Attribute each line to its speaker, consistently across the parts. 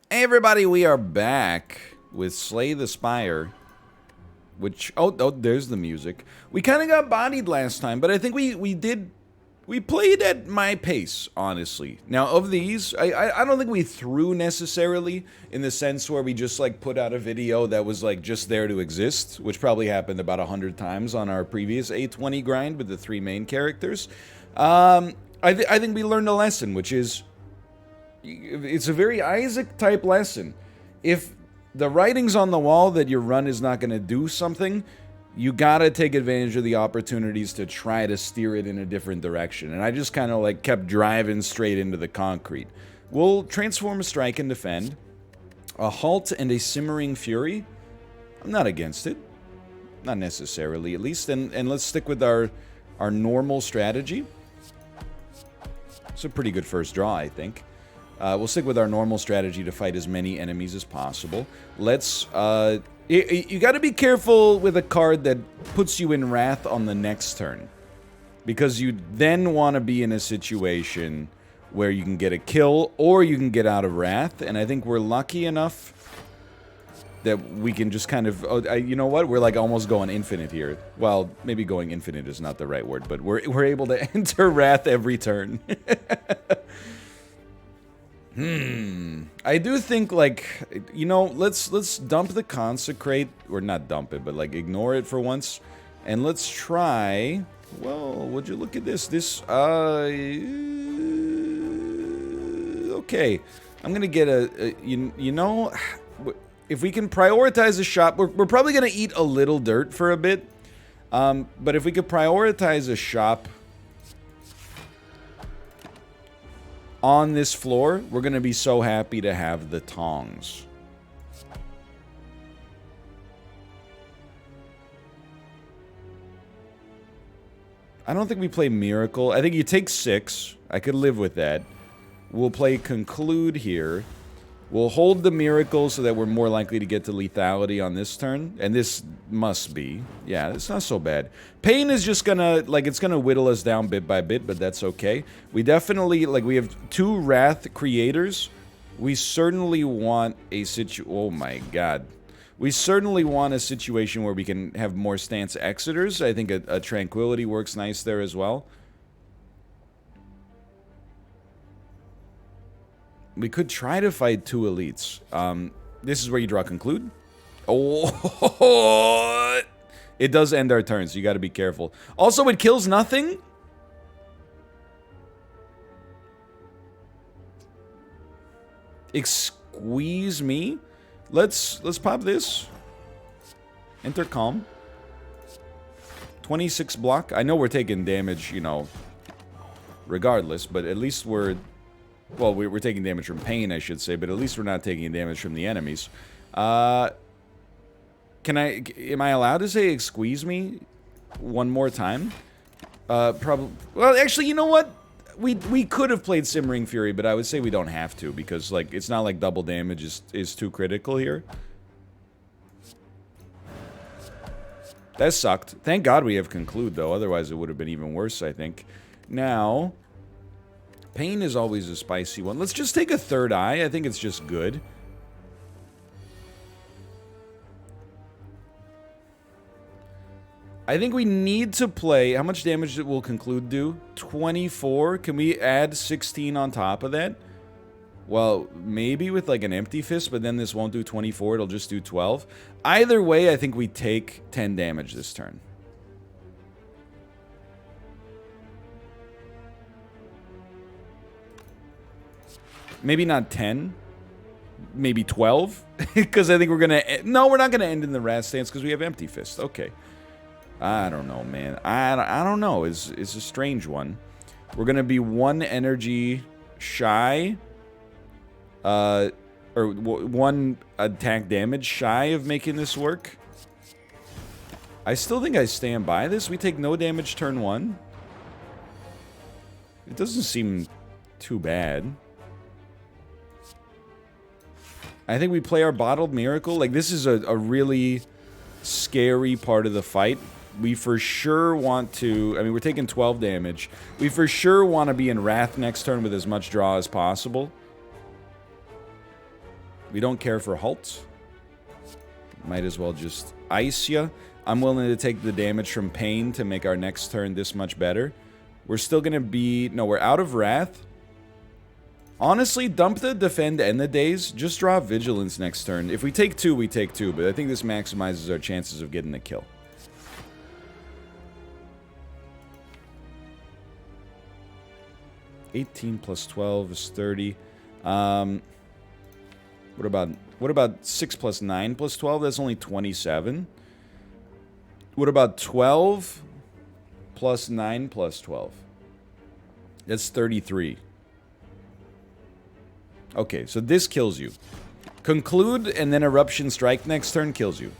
Speaker 1: Hey everybody, we are back with Slay the Spire, which, oh, there's the music. We kind of got bodied last time, but I think we played at my pace, honestly. Now, of these, I don't think we threw necessarily, in the sense where we just, like, put out a video that was, like, just there to exist, which probably happened about 100 times on our previous A20 grind with the 3 main characters. I think we learned a lesson, which is, it's a very Isaac-type lesson. If the writing's on the wall that your run is not going to do something, you gotta take advantage of the opportunities to try to steer it in a different direction. And I just kind of like kept driving straight into the concrete. We'll transform, strike, and defend. A halt and a simmering fury. I'm not against it. Not necessarily, at least. And let's stick with our normal strategy. It's a pretty good first draw, I think. We'll stick with our normal strategy to fight as many enemies as possible. Let's, you gotta be careful with a card that puts you in Wrath on the next turn. Because you then want to be in a situation where you can get a kill, or you can get out of Wrath, and I think we're lucky enough that we can just kind of, you know what, we're like almost going infinite here. Well, maybe going infinite is not the right word, but we're able to enter Wrath every turn. I do think, like, you know, let's dump the Consecrate, or not dump it, but like ignore it for once, and let's try. Well, would you look at this? Okay, I'm gonna get you know, if we can prioritize a shop, we're probably gonna eat a little dirt for a bit, but if we could prioritize a shop on this floor, we're going to be so happy to have the tongs. I don't think we play Miracle. I think you take 6. I could live with that. We'll play Conclude here. We'll hold the Miracle so that we're more likely to get to lethality on this turn. And this must be. Yeah, it's not so bad. Pain is just gonna, like, it's gonna whittle us down bit by bit, but that's okay. We definitely, like, we have 2 Wrath creators. We certainly want a oh my god. We certainly want a situation where we can have more stance exiters. I think a Tranquility works nice there as well. We could try to fight 2 elites. This is where you draw Conclude. Oh, it does end our turn, so you gotta be careful. Also, it kills nothing. Excuse me. Let's pop this. Enter Calm. 26 block. I know we're taking damage, you know, regardless, but at least we're... Well, we're taking damage from Pain, I should say, but at least we're not taking damage from the enemies. Am I allowed to say "excuse me" one more time? Probably. Well, actually, you know what? We could have played Simmering Fury, but I would say we don't have to, because, like, it's not like double damage is too critical here. That sucked. Thank God we have Conclude, though. Otherwise, it would have been even worse, I think. Now... Pain is always a spicy one. Let's just take a Third Eye. I think it's just good. I think we need to play... How much damage will Conclude do? 24? Can we add 16 on top of that? Well, maybe with like an Empty Fist, but then this won't do 24. It'll just do 12. Either way, I think we take 10 damage this turn. Maybe not 10. Maybe 12. Because I think we're going to... No, we're not going to end in the Wrath stance because we have Empty Fist. Okay. I don't know, man. I don't know. It's a strange one. We're going to be 1 energy shy. Or 1 attack damage shy of making this work. I still think I stand by this. We take no damage turn 1. It doesn't seem too bad. I think we play our Bottled Miracle. Like, this is a really scary part of the fight. We for sure want to... I mean, we're taking 12 damage. We for sure want to be in Wrath next turn with as much draw as possible. We don't care for halts. Might as well just ice ya. I'm willing to take the damage from pain to make our next turn this much better. We're still going to be... No, we're out of wrath. Honestly, dump the defend and the daze. Just draw vigilance next turn. If we take 2, we take 2. But I think this maximizes our chances of getting a kill. $18 plus 12 is 30. What about 6 plus 9 plus 12? That's only 27. What about 12 plus 9 plus 12? That's 33. Okay, so this kills you. Conclude and then Eruption Strike next turn kills you.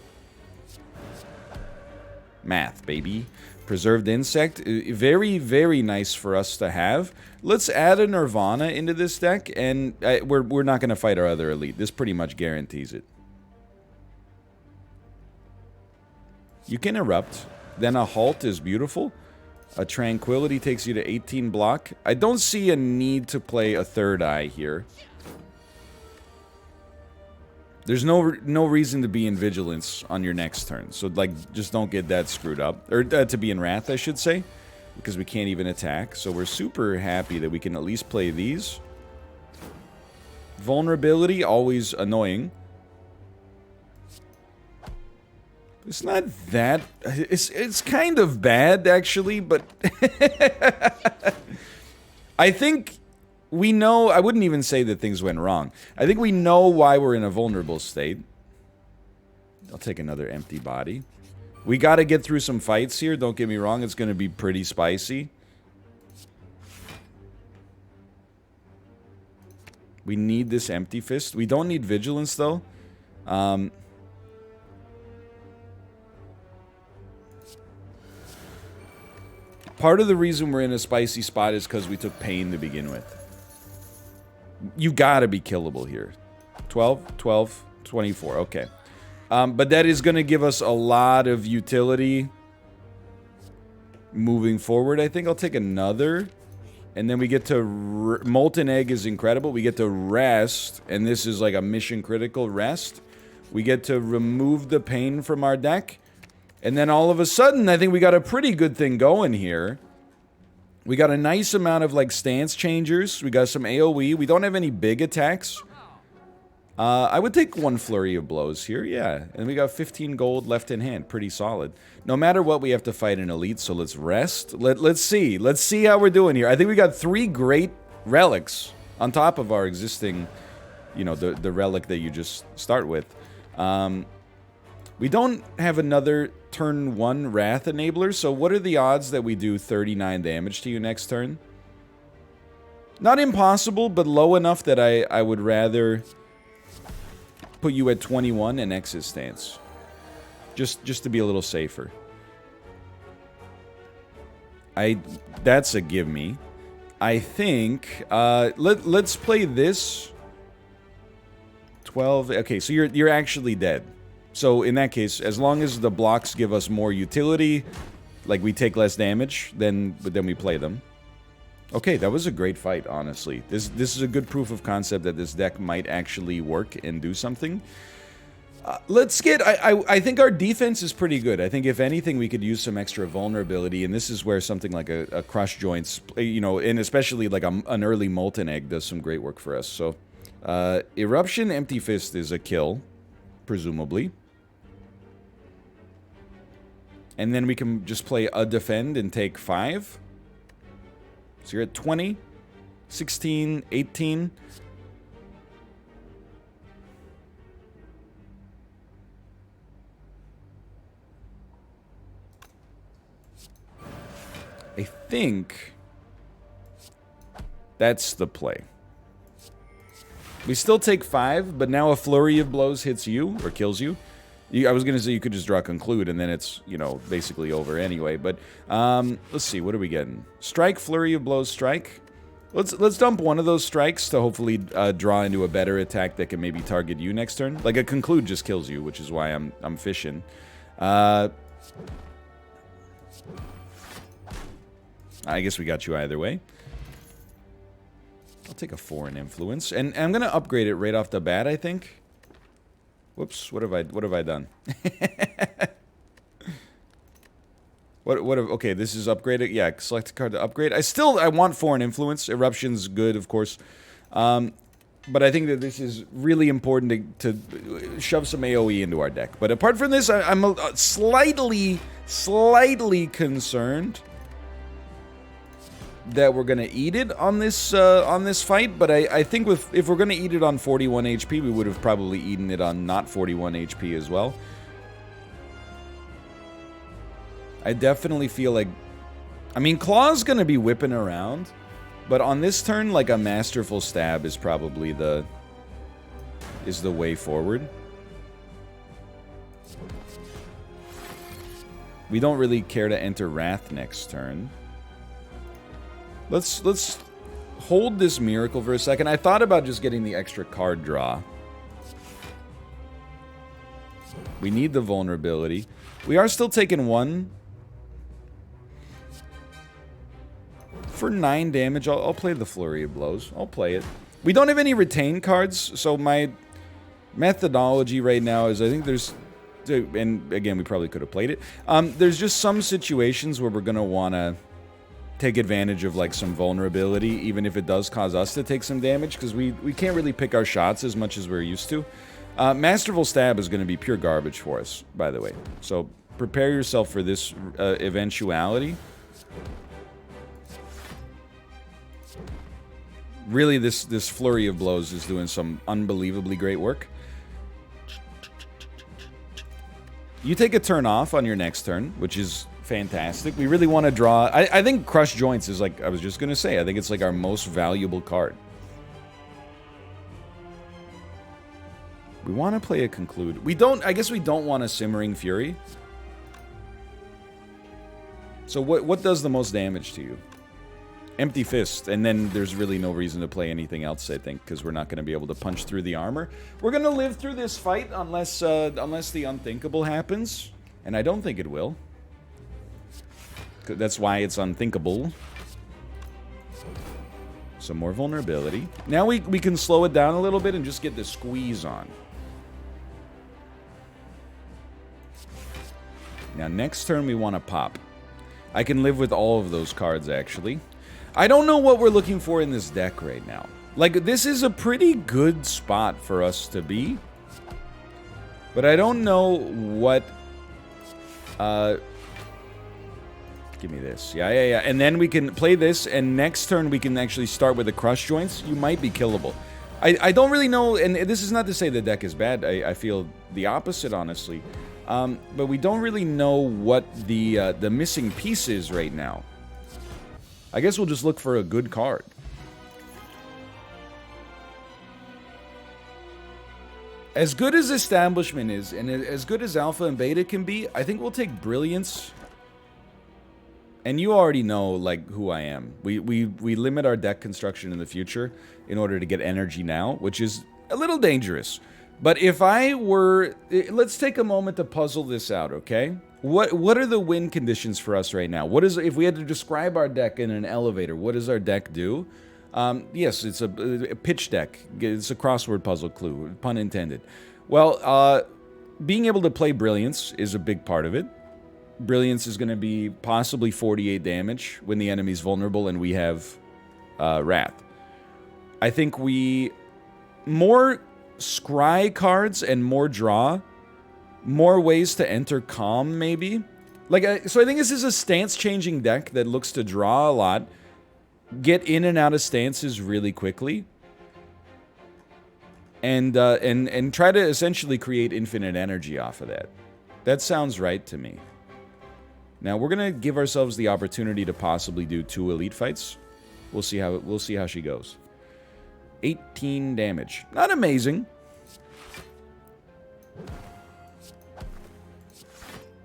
Speaker 1: Math, baby. Preserved Insect. Very, very nice for us to have. Let's add a Nirvana into this deck, and we're not going to fight our other elite. This pretty much guarantees it. You can Erupt. Then a Halt is beautiful. A Tranquility takes you to 18 block. I don't see a need to play a Third Eye here. There's no reason to be in Vigilance on your next turn. So, like, just don't get that screwed up. Or to be in Wrath, I should say. Because we can't even attack. So we're super happy that we can at least play these. Vulnerability, always annoying. It's not that... It's kind of bad, actually, but... I think... We know, I wouldn't even say that things went wrong. I think we know why we're in a vulnerable state. I'll take another empty body. We got to get through some fights here. Don't get me wrong. It's going to be pretty spicy. We need this Empty Fist. We don't need Vigilance, though. Part of the reason we're in a spicy spot is because we took pain to begin with. You gotta be killable here. 12, 12, 24. Okay. But that is going to give us a lot of utility moving forward. I think I'll take another. And then we get to... Molten Egg is incredible. We get to rest. And this is like a mission critical rest. We get to remove the pain from our deck. And then all of a sudden, I think we got a pretty good thing going here. We got a nice amount of, like, stance changers. We got some AoE. We don't have any big attacks. I would take one Flurry of Blows here, yeah. And we got 15 gold left in hand. Pretty solid. No matter what, we have to fight an elite, so let's rest. Let's see. Let's see how we're doing here. I think we got 3 great relics on top of our existing, you know, the relic that you just start with. We don't have another turn 1 Wrath enabler, so what are the odds that we do 39 damage to you next turn? Not impossible, but low enough that I would rather put you at 21 and exit stance. Just to be a little safer. That's a give me. I think let's play this. 12. Okay, so you're actually dead. So in that case, as long as the blocks give us more utility, like we take less damage, then we play them. Okay, that was a great fight, honestly. This is a good proof of concept that this deck might actually work and do something. Let's get... I think our defense is pretty good. I think if anything, we could use some extra vulnerability, and this is where something like a Crush Joints, you know, and especially like an early Molten Egg does some great work for us. So, Eruption Empty Fist is a kill, presumably. And then we can just play a defend and take 5. So you're at 20, 16, 18. I think that's the play. We still take 5, but now a Flurry of Blows hits you, or kills you. I was going to say you could just draw Conclude, and then it's, you know, basically over anyway. But, let's see, what are we getting? Strike, Flurry of Blows, Strike. Let's dump one of those strikes to hopefully draw into a better attack that can maybe target you next turn. Like, a Conclude just kills you, which is why I'm fishing. I guess we got you either way. I'll take a foreign influence. And I'm going to upgrade it right off the bat, I think. Whoops, what have I done? Okay, this is upgraded. Yeah, select a card to upgrade. I want foreign influence. Eruption's good, of course. But I think that this is really important to shove some AoE into our deck. But apart from this, I'm slightly concerned that we're gonna eat it on this fight. But I think if we're gonna eat it on 41 HP, we would have probably eaten it on not 41 HP as well. I definitely feel like, I mean, Claw's gonna be whipping around. But on this turn, like, a Masterful Stab is probably the way forward. We don't really care to enter Wrath next turn. Let's hold this Miracle for a second. I thought about just getting the extra card draw. We need the Vulnerability. We are still taking 1. For 9 damage, I'll play the Flurry of Blows. I'll play it. We don't have any retain cards, so my methodology right now is I think there's... And again, we probably could have played it. There's just some situations where we're going to want to take advantage of, like, some vulnerability, even if it does cause us to take some damage, because we can't really pick our shots as much as we're used to. Masterful Stab is going to be pure garbage for us, by the way. So prepare yourself for this eventuality. Really, this Flurry of Blows is doing some unbelievably great work. You take a turn off on your next turn, which is fantastic. We really want to draw... I think Crush Joints is, like, I was just going to say, I think it's, like, our most valuable card. We want to play a Conclude. We don't... I guess we don't want a Simmering Fury. So what does the most damage to you? Empty Fist, and then there's really no reason to play anything else, I think, because we're not going to be able to punch through the armor. We're going to live through this fight unless the unthinkable happens, and I don't think it will. That's why it's unthinkable. Some more vulnerability. Now we can slow it down a little bit and just get the squeeze on. Now, next turn we want to pop. I can live with all of those cards, actually. I don't know what we're looking for in this deck right now. Like, this is a pretty good spot for us to be. But I don't know what... Give me this. Yeah. And then we can play this, and next turn we can actually start with the Crush Joints. You might be killable. I don't really know, and this is not to say the deck is bad. I feel the opposite, honestly. But we don't really know what the missing piece is right now. I guess we'll just look for a good card. As good as Establishment is, and as good as Alpha and Beta can be, I think we'll take Brilliance. And you already know, like, who I am. We limit our deck construction in the future in order to get energy now, which is a little dangerous. But if I were... Let's take a moment to puzzle this out, okay? What are the win conditions for us right now? What is... If we had to describe our deck in an elevator, what does our deck do? Yes, it's a pitch deck. It's a crossword puzzle clue, pun intended. Well, being able to play Brilliance is a big part of it. Brilliance is going to be possibly 48 damage when the enemy's vulnerable and we have Wrath. I think more scry cards and more draw, more ways to enter Calm, maybe. So I think this is a stance-changing deck that looks to draw a lot, get in and out of stances really quickly, and try to essentially create infinite energy off of that. That sounds right to me. Now we're gonna give ourselves the opportunity to possibly do 2 elite fights. We'll see how she goes. 18 damage. Not amazing.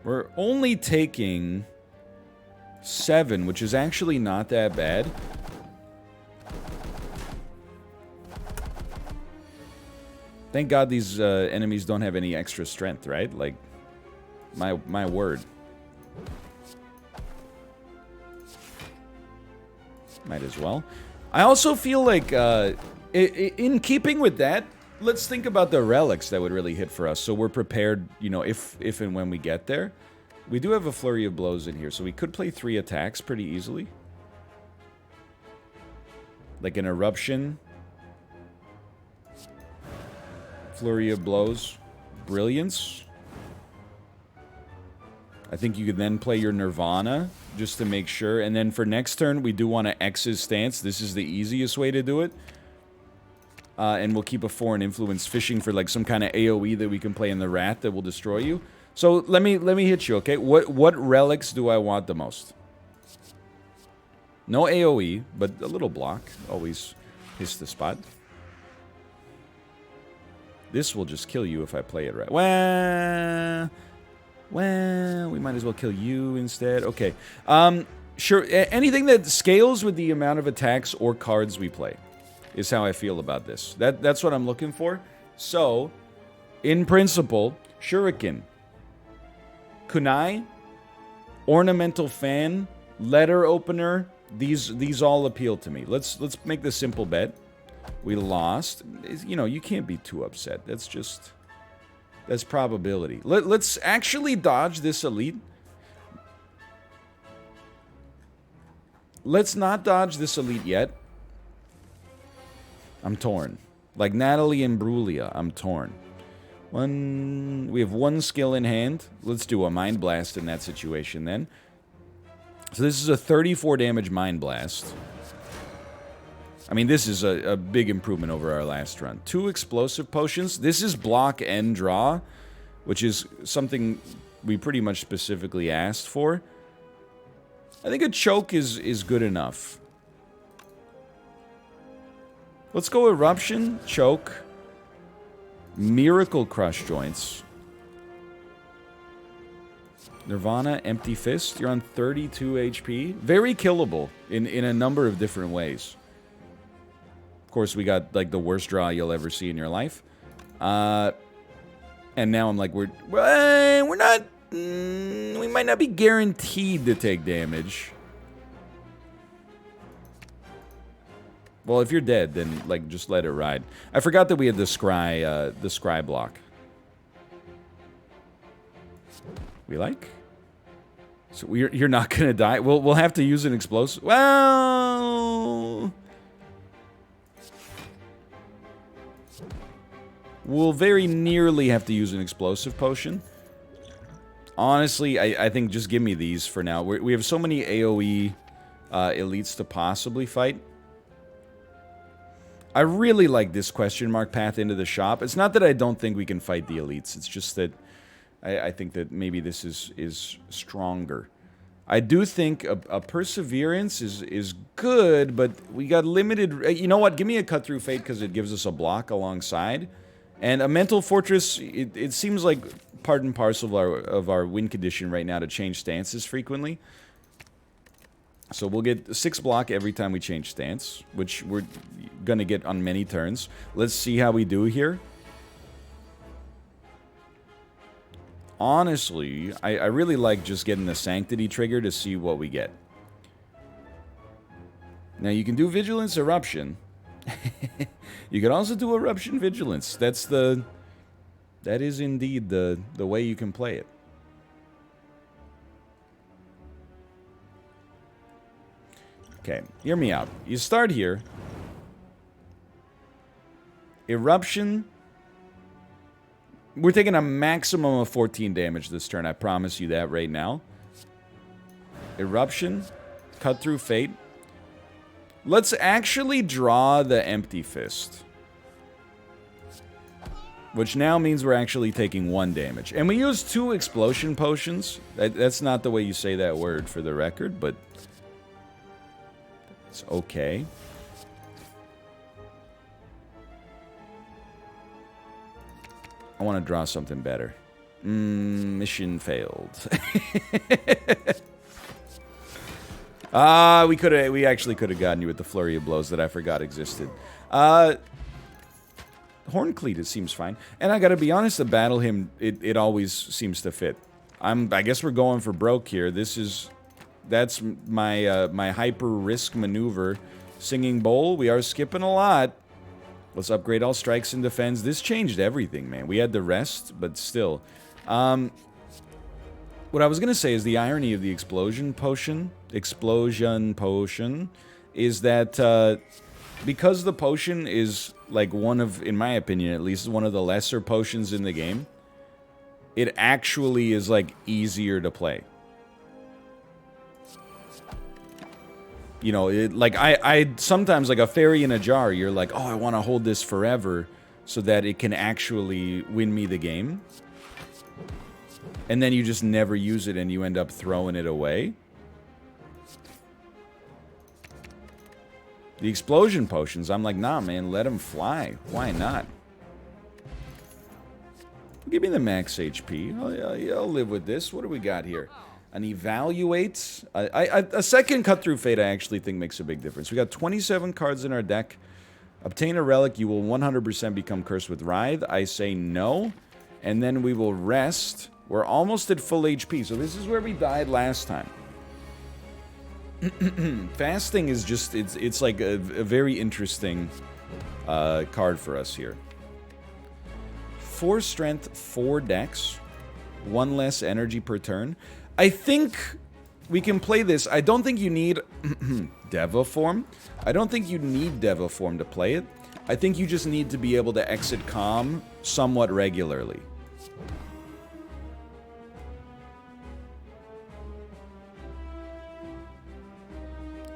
Speaker 1: We're only taking 7, which is actually not that bad. Thank God these enemies don't have any extra strength, right? Like, my word. Might as well. I also feel like, in keeping with that, let's think about the relics that would really hit for us. So we're prepared, you know, if and when we get there. We do have a flurry of blows in here, so we could play 3 attacks pretty easily. Like an eruption. Flurry of blows. Brilliance. I think you could then play your Nirvana, just to make sure. And then for next turn, we do want to X his stance. This is the easiest way to do it. And we'll keep a foreign influence fishing for like some kind of AoE that we can play in the Rat that will destroy you. So let me hit you, okay? What relics do I want the most? No AoE, but a little block. Always hits the spot. This will just kill you if I play it right. Well, we might as well kill you instead. Okay. Sure, anything that scales with the amount of attacks or cards we play is how I feel about this. That's what I'm looking for. So, in principle, Shuriken, Kunai, Ornamental Fan, Letter Opener, these all appeal to me. Let's make the simple bet. We lost. You know, you can't be too upset. That's probability. Let's actually dodge this elite. Let's not dodge this elite yet. I'm torn. Like Natalie and Brulia, I'm torn. We have 1 skill in hand. Let's do a Mind Blast in that situation then. So this is a 34 damage Mind Blast. I mean, this is a big improvement over our last run. 2 explosive potions. This is block and draw, which is something we pretty much specifically asked for. I think a choke is good enough. Let's go Eruption, Choke, Miracle Crush Joints, Nirvana, Empty Fist. You're on 32 HP. Very killable in a number of different ways. Of course, we got like the worst draw you'll ever see in your life. And now I'm like, we're not, we might not be guaranteed to take damage. Well, if you're dead, then like just let it ride. I forgot that we had the scry block. We like? So you're not gonna die. We'll have to use an explosive. Well, we'll very nearly have to use an explosive potion. Honestly, I think just give me these for now. We have so many AoE elites to possibly fight. I really like this question mark path into the shop. It's not that I don't think we can fight the elites. It's just that I think that maybe this is stronger. I do think a Perseverance is good, but we got limited... You know what? Give me a Cut Through Fate because it gives us a block alongside. And a Mental Fortress, it seems like part and parcel of our win condition right now to change stances frequently. So we'll get 6 block every time we change stance, which we're going to get on many turns. Let's see how we do here. Honestly, I really like just getting the Sanctity trigger to see what we get. Now, you can do Vigilance Eruption. You can also do Eruption Vigilance. That is indeed the way you can play it. Okay, hear me out. You start here. Eruption. We're taking a maximum of 14 damage this turn. I promise you that right now. Eruption. Cut Through Fate. Let's actually draw the Empty Fist. Which now means we're actually taking 1 damage. And we use 2 Explosion Potions. That's not the way you say that word for the record, but... it's okay. I want to draw something better. Mission failed. We actually could have gotten you with the flurry of blows that I forgot existed. Horncleat, it seems fine. And I gotta be honest, the Battle Hymn, it always seems to fit. I guess we're going for broke here. That's my my hyper risk maneuver Singing Bowl, we are skipping a lot. Let's upgrade all strikes and defense. This changed everything, man. We had the rest, but still. What I was going to say is the irony of the explosion potion is that because the potion is like one of, in my opinion at least, one of the lesser potions in the game, it actually is like easier to play. You know, like I sometimes, like a fairy in a jar, you're like, oh, I want to hold this forever so that it can actually win me the game. And then you just never use it and you end up throwing it away. The explosion potions, I'm like, nah, man, let them fly. Why not? Give me the max HP. I'll live with this. What do we got here? An evaluate. A second cut through fate I actually think makes a big difference. We got 27 cards in our deck. Obtain a relic. You will 100% become cursed with Writhe. I say no. And then we will rest. We're almost at full HP. So this is where we died last time. Fasting is just, it's like a very interesting card for us here. 4 strength, 4 dex. 1 less energy per turn. I think we can play this. I don't think you need Deva form. I don't think you need Deva form to play it. I think you just need to be able to exit calm somewhat regularly.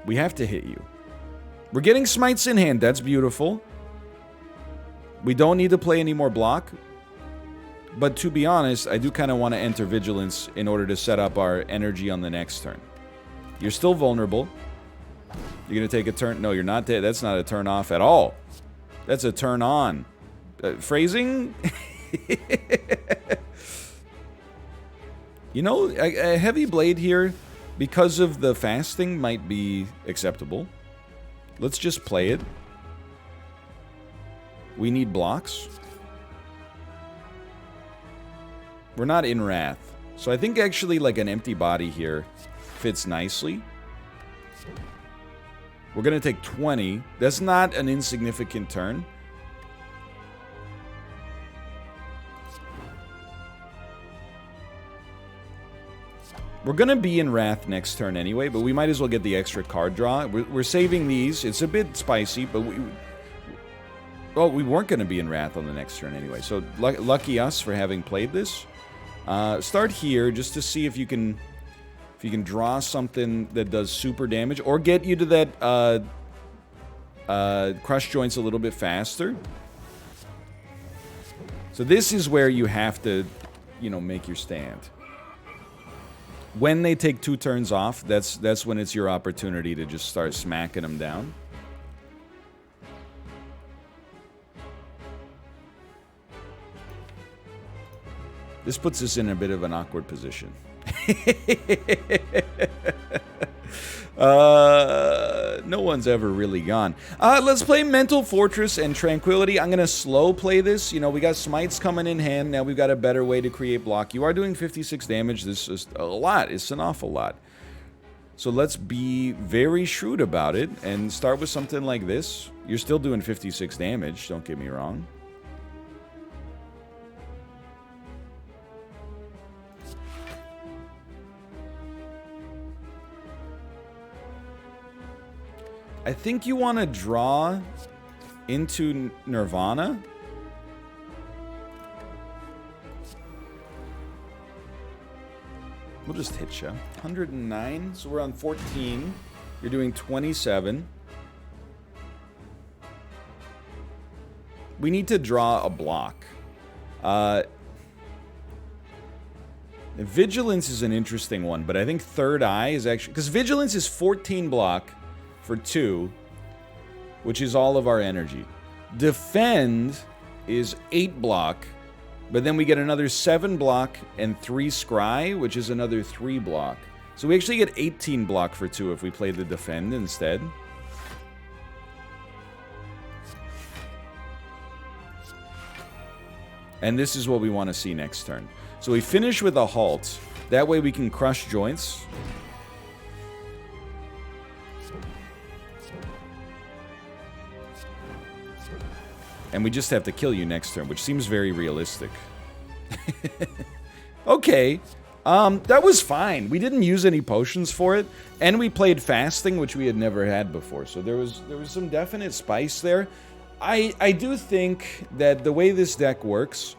Speaker 1: We have to hit you. We're getting smites in hand. That's beautiful. We don't need to play any more block. But to be honest, I do kind of want to enter Vigilance in order to set up our energy on the next turn. You're still vulnerable. You're going to take a turn. No, you're not dead. That's not a turn off at all. That's a turn on. Phrasing? You know, a heavy blade here, because of the fasting, might be acceptable. Let's just play it. We need blocks. We're not in Wrath. So I think actually like an empty body here fits nicely. We're going to take 20. That's not an insignificant turn. We're going to be in Wrath next turn anyway, but we might as well get the extra card draw. We're saving these. It's a bit spicy, but well, we weren't going to be in Wrath on the next turn anyway. So lucky us for having played this. Start here just to see if you can draw something that does super damage or get you to that crush joints a little bit faster. So this is where you have to, you know, make your stand. When they take 2 turns off, that's when it's your opportunity to just start smacking them down. This puts us in a bit of an awkward position. No one's ever really gone. Let's play Mental Fortress and Tranquility. I'm going to slow play this. You know, we got smites coming in hand. Now we've got a better way to create block. You are doing 56 damage. This is a lot. It's an awful lot. So let's be very shrewd about it and start with something like this. You're still doing 56 damage. Don't get me wrong. I think you want to draw into Nirvana. We'll just hit you. 109, so we're on 14. You're doing 27. We need to draw a block. Vigilance is an interesting one, but I think Third Eye is actually... Because Vigilance is 14 block for 2, which is all of our energy. Defend is 8 block, but then we get another 7 block and 3 scry, which is another 3 block. So we actually get 18 block for 2 if we play the defend instead. And this is what we want to see next turn. So we finish with a halt. That way we can crush joints. And we just have to kill you next turn, which seems very realistic. Okay. That was fine. We didn't use any potions for it, and we played fasting, which we had never had before. So there was some definite spice there. I do think that the way this deck works,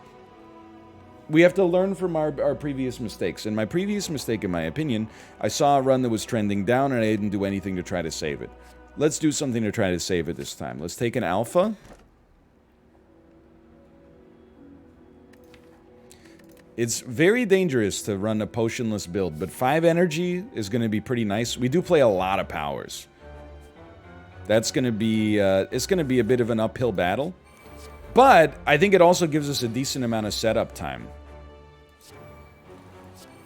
Speaker 1: we have to learn from our previous mistakes. And my previous mistake, in my opinion, I saw a run that was trending down, and I didn't do anything to try to save it. Let's do something to try to save it this time. Let's take an alpha. It's very dangerous to run a potionless build, but 5 energy is going to be pretty nice. We do play a lot of powers. That's going to be, it's going to be a bit of an uphill battle. But I think it also gives us a decent amount of setup time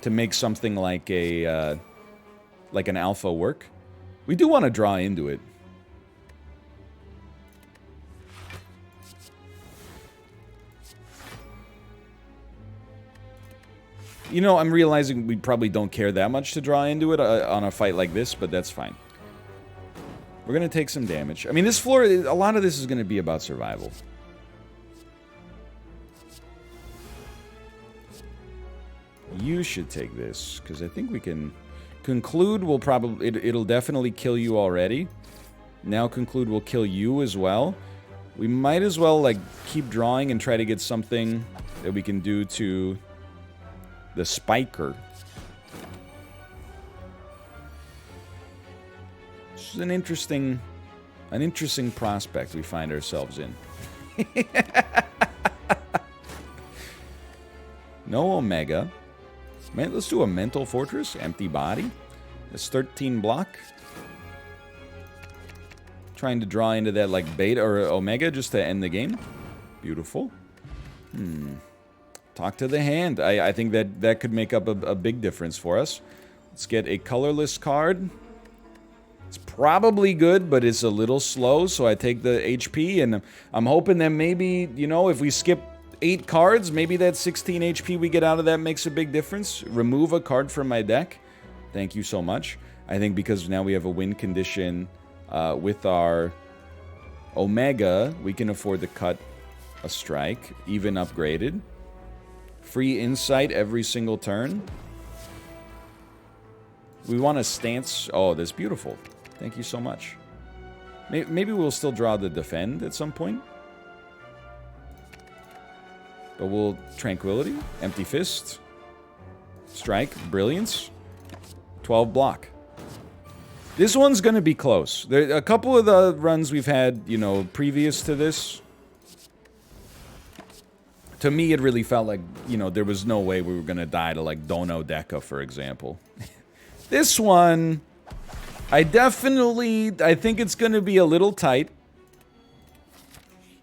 Speaker 1: to make something like a, like an alpha work. We do want to draw into it. You know, I'm realizing we probably don't care that much to draw into it on a fight like this, but that's fine. We're going to take some damage. I mean, this floor, a lot of this is going to be about survival. You should take this, because I think we can... Conclude will probably... It'll definitely kill you already. Now Conclude will kill you as well. We might as well, like, keep drawing and try to get something that we can do to... the spiker. This is an interesting prospect we find ourselves in. No Omega. Man, let's do a Mental Fortress. Empty Body. That's 13 block. Trying to draw into that like Beta or Omega just to end the game. Beautiful. Talk to the hand. I think that could make up a big difference for us. Let's get a colorless card. It's probably good, but it's a little slow, so I take the HP, and I'm hoping that maybe, you know, if we skip 8 cards, maybe that 16 HP we get out of that makes a big difference. Remove a card from my deck. Thank you so much. I think because now we have a win condition with our Omega, we can afford to cut a strike, even upgraded. Free insight every single turn. We want a stance. Oh, that's beautiful. Thank you so much. Maybe we'll still draw the defend at some point. But we'll Tranquility, Empty Fist, Strike, Brilliance, 12 block. This one's going to be close. There, a couple of the runs we've had, you know, previous to this, to me, it really felt like, you know, there was no way we were going to die to, like, Dono Deca, for example. This one, I think it's going to be a little tight.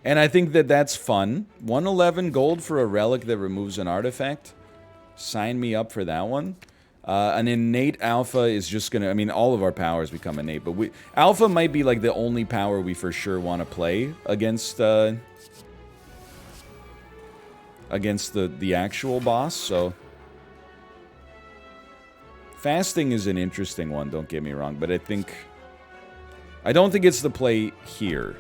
Speaker 1: And I think that that's fun. 111 gold for a relic that removes an artifact. Sign me up for that one. An innate alpha is just going to... I mean, all of our powers become innate, but alpha might be, like, the only power we for sure want to play against... against the actual boss, so... Fasting is an interesting one, don't get me wrong, but I don't think it's the play here.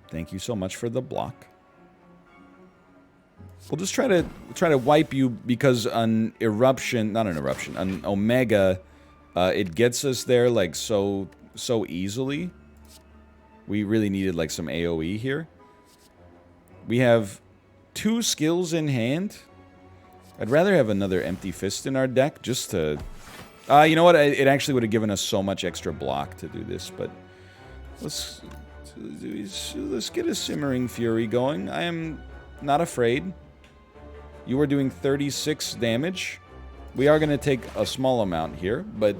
Speaker 1: Thank you so much for the block. We'll just try to wipe you because an eruption, not an eruption, an Omega, it gets us there like so easily. We really needed like some AoE here. We have 2 skills in hand. I'd rather have another Empty Fist in our deck just to... you know what? It actually would have given us so much extra block to do this, but... Let's get a Simmering Fury going. I am not afraid. You are doing 36 damage. We are going to take a small amount here, but...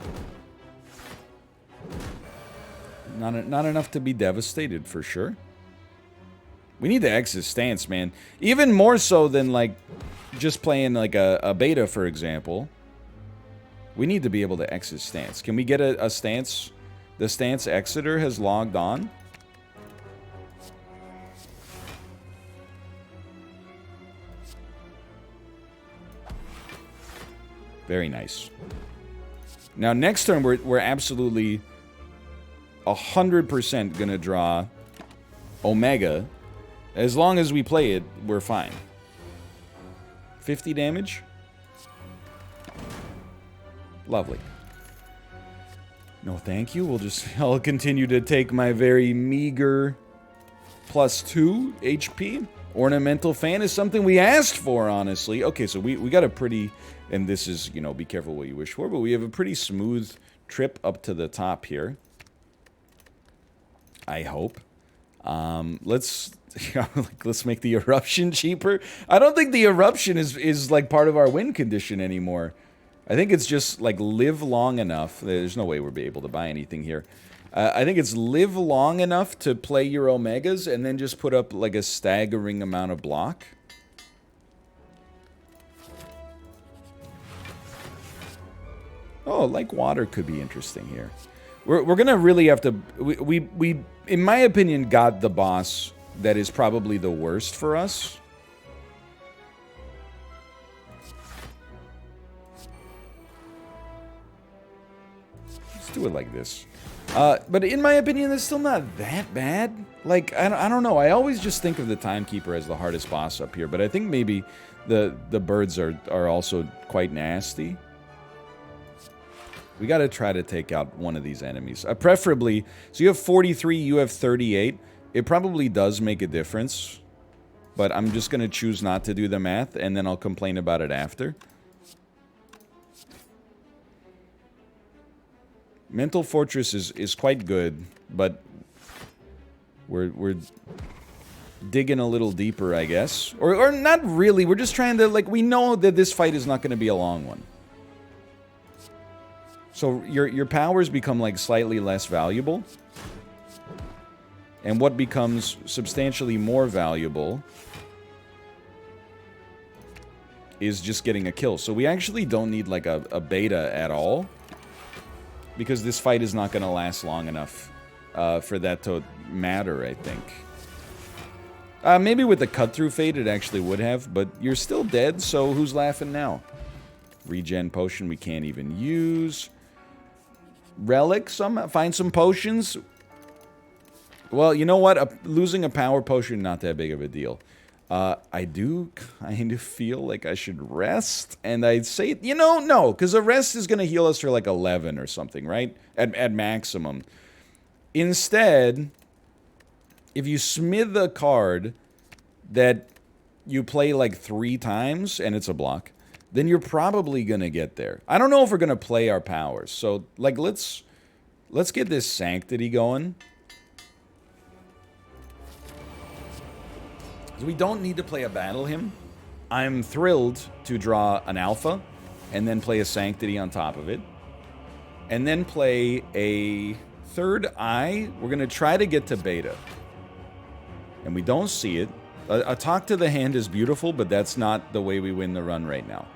Speaker 1: Not enough to be devastated, for sure. We need to exit stance, man. Even more so than, like, just playing, like, a beta, for example. We need to be able to exit stance. Can we get a stance? The stance exiter has logged on. Very nice. Now, next turn, we're absolutely 100% gonna draw Omega. As long as we play it, we're fine. 50 damage? Lovely. No, thank you. I'll continue to take my very meager +2 HP. Ornamental fan is something we asked for, honestly. Okay, so we got a pretty, and this is, you know, be careful what you wish for, but we have a pretty smooth trip up to the top here. I hope. Let's make the eruption cheaper. I don't think the eruption is like part of our win condition anymore. I think it's just like live long enough. There's no way we'll be able to buy anything here. I think it's live long enough to play your Omegas and then just put up like a staggering amount of block. Oh, like water could be interesting here. We're gonna really have to. We in my opinion got the boss that is probably the worst for us. Let's do it like this. But in my opinion, it's still not that bad. Like, I don't know. I always just think of the Timekeeper as the hardest boss up here, but I think maybe the birds are also quite nasty. We gotta try to take out one of these enemies. Preferably, so you have 43, you have 38. It probably does make a difference, but I'm just gonna choose not to do the math, and then I'll complain about it after. Mental Fortress is quite good, but we're digging a little deeper, I guess. Or not really, we're just trying to, like, we know that this fight is not gonna be a long one. So your powers become like slightly less valuable. And what becomes substantially more valuable is just getting a kill. So we actually don't need like a beta at all, because this fight is not going to last long enough for that to matter, I think. Maybe with the cut-through fate it actually would have, but you're still dead, so who's laughing now? Regen potion we can't even use. Relic, find some potions. Well, you know what? Losing a power potion, not that big of a deal. I do kind of feel like I should rest, and I'd say, you know, no, because a rest is going to heal us for like 11 or something, right? At maximum. Instead, if you smith a card that you play like 3 times, and it's a block, then you're probably going to get there. I don't know if we're going to play our powers. So, like, let's get this Sanctity going. So we don't need to play a Battle Hymn. I'm thrilled to draw an Alpha, and then play a Sanctity on top of it. And then play a third Eye. We're going to try to get to Beta. And we don't see it. A Talk to the Hand is beautiful, but that's not the way we win the run right now.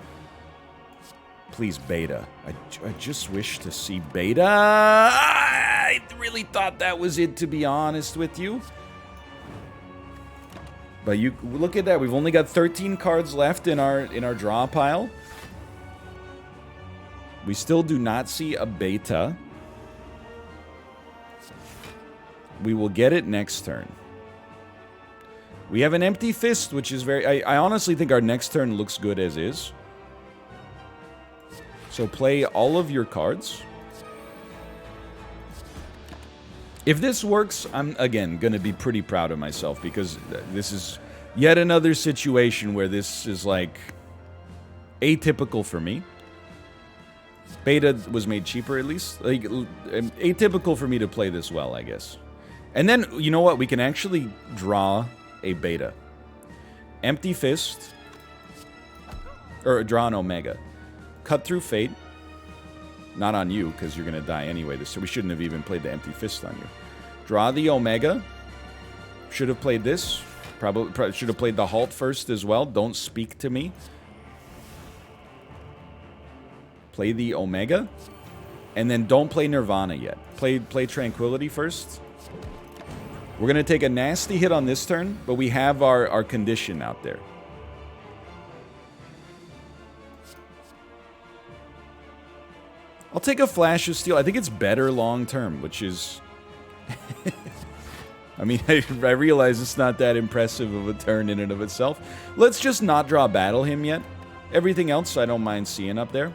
Speaker 1: Please, Beta. I just wish to see Beta. I really thought that was it, to be honest with you. But you look at that. We've only got 13 cards left in our draw pile. We still do not see a Beta. We will get it next turn. We have an Empty Fist, which is very... I honestly think our next turn looks good as is. So play all of your cards. If this works, I'm, again, going to be pretty proud of myself, because this is yet another situation where this is, like, atypical for me. Beta was made cheaper, at least. Like, atypical for me to play this well, I guess. And then, you know what? We can actually draw a Beta. Empty Fist. Or draw an Omega. Cut Through Fate. Not on you, because you're going to die anyway. So we shouldn't have even played the Empty Fist on you. Draw the Omega. Should have played this. Probably should have played the Halt first as well. Don't speak to me. Play the Omega. And then don't play Nirvana yet. Play Tranquility first. We're going to take a nasty hit on this turn, but we have our condition out there. I'll take a Flash of Steel. I think it's better long term, which is I mean, I realize it's not that impressive of a turn in and of itself. Let's just not draw battle him yet. Everything else I don't mind seeing up there.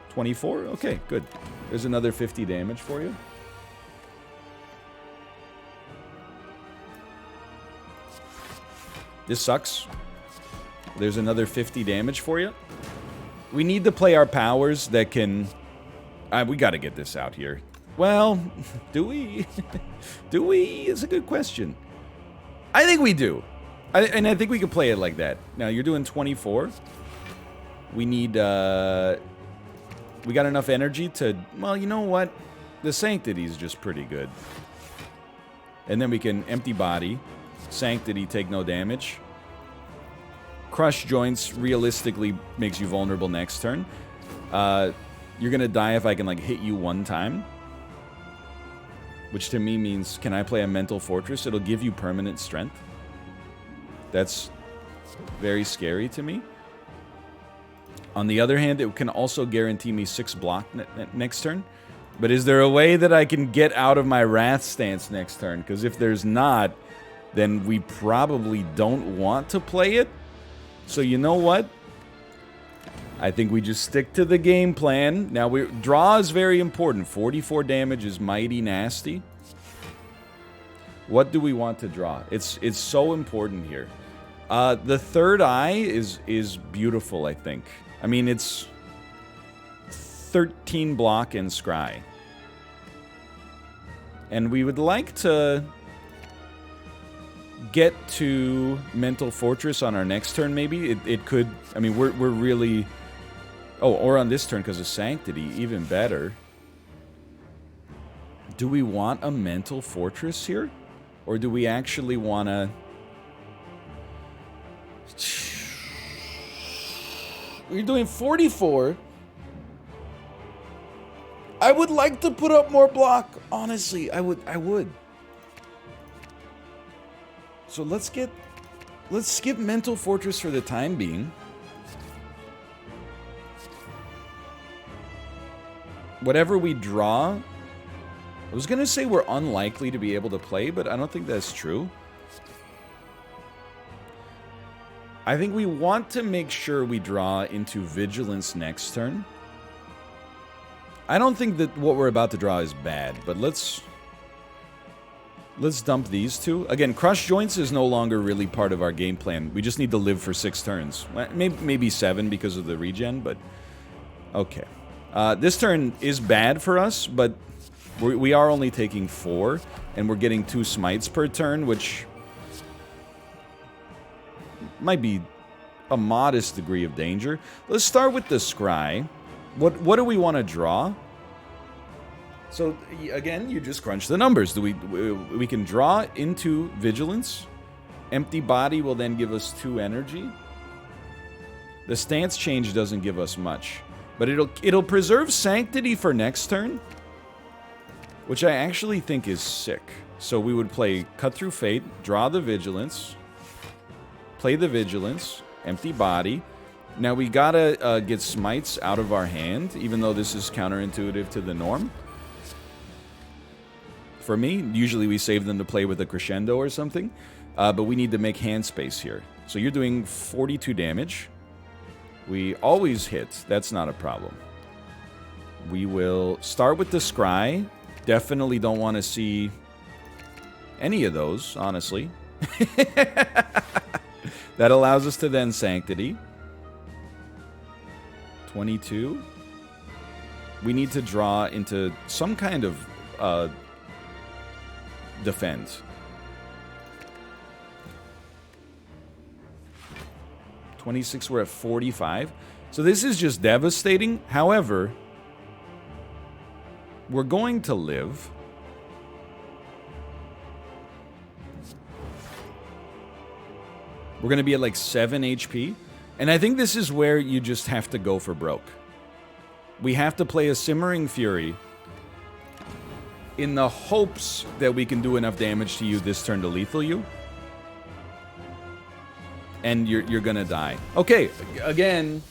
Speaker 1: 24? Okay, good. There's another 50 damage for you. This sucks. There's another 50 damage for you. We need to play our powers that can... we gotta get this out here. Well, do we? Do we? Is a good question. I think we do. And I think we can play it like that. Now, you're doing 24. We need, we got enough energy to... Well, you know what? The Sanctity is just pretty good. And then we can empty body. Sanctity, take no damage. Crush Joints realistically makes you vulnerable next turn. You're gonna die if I can, like, hit you one time. Which to me means, can I play a Mental Fortress? It'll give you permanent strength. That's very scary to me. On the other hand, it can also guarantee me 6 block next turn. But is there a way that I can get out of my Wrath stance next turn? Because if there's not, then we probably don't want to play it. So you know what? I think we just stick to the game plan. Now, draw is very important. 44 damage is mighty nasty. What do we want to draw? It's so important here. The third eye is beautiful, I think. I mean, it's 13 block and scry. And we would like to get to Mental Fortress on our next turn, maybe. It could... I mean, we're really... Oh, or on this turn because of Sanctity, even better. Do we want a Mental Fortress here? Or do we actually want to... We're doing 44. I would like to put up more block. Honestly, I would. So let's skip Mental Fortress for the time being. Whatever we draw, I was going to say we're unlikely to be able to play, but I don't think that's true. I think we want to make sure we draw into Vigilance next turn. I don't think that what we're about to draw is bad, but let's dump these two. Again, Crush Joints is no longer really part of our game plan. We just need to live for 6 turns. Maybe 7 because of the regen, but okay. This turn is bad for us, but we are only taking 4, and we're getting 2 smites per turn, which might be a modest degree of danger. Let's start with the scry. What do we want to draw? So, again, you just crunch the numbers. We can draw into Vigilance. Empty Body will then give us 2 energy. The stance change doesn't give us much. But it'll preserve Sanctity for next turn, which I actually think is sick. So we would play Cut Through Fate, draw the Vigilance, play the Vigilance, empty body. Now we gotta get smites out of our hand, even though this is counterintuitive to the norm. For me, usually we save them to play with a crescendo or something, but we need to make hand space here. So you're doing 42 damage. We always hit. That's not a problem. We will start with the scry. Definitely don't want to see any of those, honestly. That allows us to then Sanctity. 22. We need to draw into some kind of defense. 26, we're at 45. So this is just devastating. However, we're going to live. We're going to be at like 7 HP. And I think this is where you just have to go for broke. We have to play a Simmering Fury in the hopes that we can do enough damage to you this turn to lethal you. And you're gonna die. Okay, again,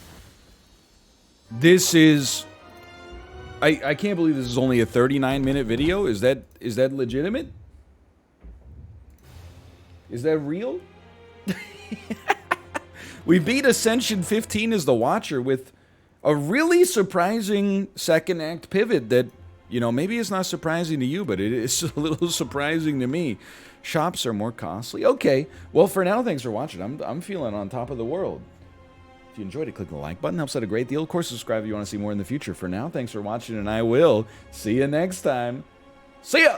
Speaker 1: this is I can't believe this is only a 39-minute video. Is that legitimate? Is that real? We beat Ascension 15 as the Watcher with a really surprising second act pivot that, you know, maybe it's not surprising to you, but it is a little surprising to me. Shops are more costly. Okay, well, for now, thanks for watching. I'm feeling on top of the world. If you enjoyed it, click the like button. Helps out a great deal. Of course, subscribe if you want to see more in the future. For now, thanks for watching, and I will see you next time. See ya!